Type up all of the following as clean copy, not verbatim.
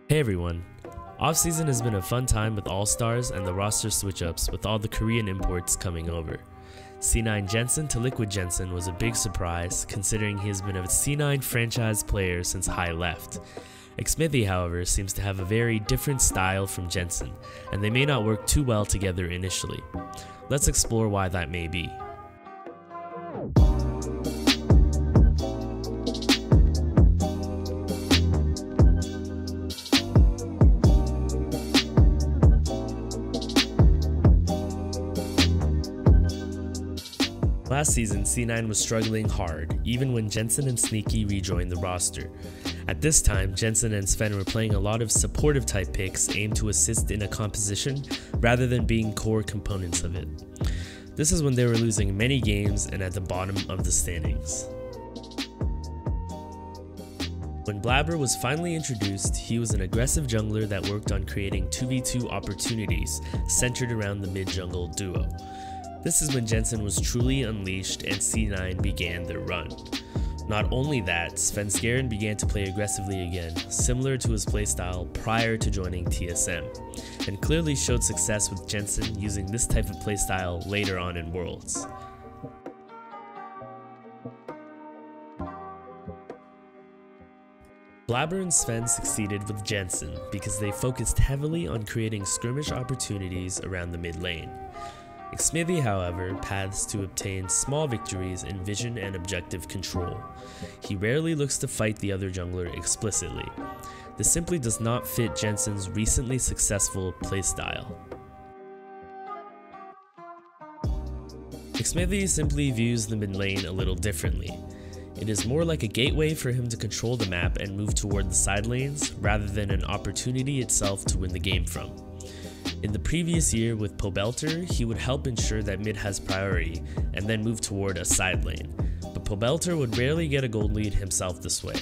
Hey everyone, offseason has been a fun time with all-stars and the roster switch-ups with all the Korean imports coming over. C9 Jensen to Liquid Jensen was a big surprise considering he has been a C9 franchise player since High left. Xmithie, however, seems to have a very different style from Jensen, and they may not work too well together initially. Let's explore why that may be. Last season, C9 was struggling hard, even when Jensen and Sneaky rejoined the roster. At this time, Jensen and Sven were playing a lot of supportive type picks aimed to assist in a composition rather than being core components of it. This is when they were losing many games and at the bottom of the standings. When Blabber was finally introduced, he was an aggressive jungler that worked on creating 2v2 opportunities centered around the mid-jungle duo. This is when Jensen was truly unleashed and C9 began their run. Not only that, Svenskeren began to play aggressively again, similar to his playstyle prior to joining TSM, and clearly showed success with Jensen using this type of playstyle later on in Worlds. Blabber and Sven succeeded with Jensen because they focused heavily on creating skirmish opportunities around the mid lane. Xmithie, however, paths to obtain small victories in vision and objective control. He rarely looks to fight the other jungler explicitly. This simply does not fit Jensen's recently successful playstyle. Xmithie simply views the mid lane a little differently. It is more like a gateway for him to control the map and move toward the side lanes, rather than an opportunity itself to win the game from. In the previous year with Pobelter, he would help ensure that mid has priority and then move toward a side lane, but Pobelter would rarely get a gold lead himself this way.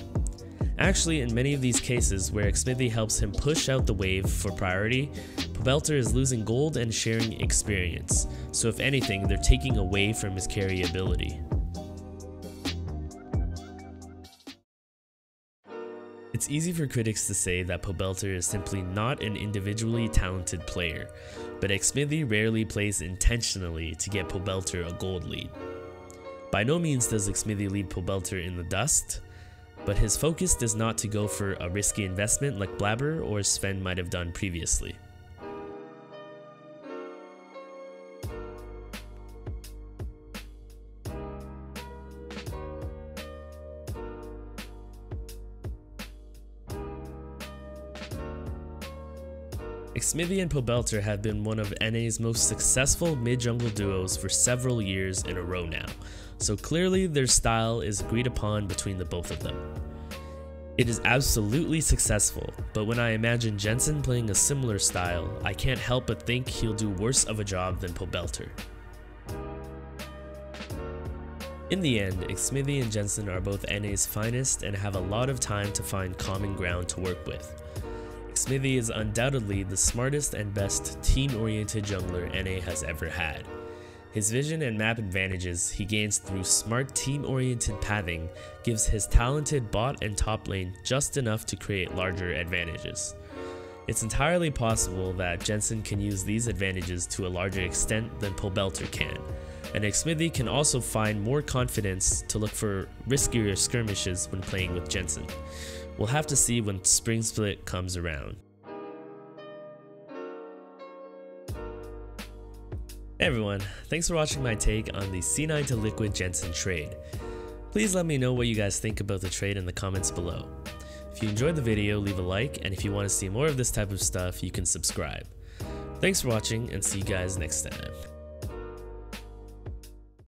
Actually, in many of these cases where Xmithie helps him push out the wave for priority, Pobelter is losing gold and sharing experience, so if anything, they're taking away from his carry ability. It's easy for critics to say that Pobelter is simply not an individually talented player, but Xmithie rarely plays intentionally to get Pobelter a gold lead. By no means does Xmithie leave Pobelter in the dust, but his focus is not to go for a risky investment like Blabber or Sven might have done previously. Xmithie and Pobelter have been one of NA's most successful mid-jungle duos for several years in a row now, so clearly their style is agreed upon between the both of them. It is absolutely successful, but when I imagine Jensen playing a similar style, I can't help but think he'll do worse of a job than Pobelter. In the end, Xmithie and Jensen are both NA's finest and have a lot of time to find common ground to work with. Xmithie is undoubtedly the smartest and best team-oriented jungler NA has ever had. His vision and map advantages he gains through smart team-oriented pathing gives his talented bot and top lane just enough to create larger advantages. It's entirely possible that Jensen can use these advantages to a larger extent than Pobelter can, and Xmithie can also find more confidence to look for riskier skirmishes when playing with Jensen. We'll have to see when Spring Split comes around. Hey everyone, thanks for watching my take on the C9 to Liquid Jensen trade. Please let me know what you guys think about the trade in the comments below. If you enjoyed the video, leave a like, and if you want to see more of this type of stuff, you can subscribe. Thanks for watching, and see you guys next time.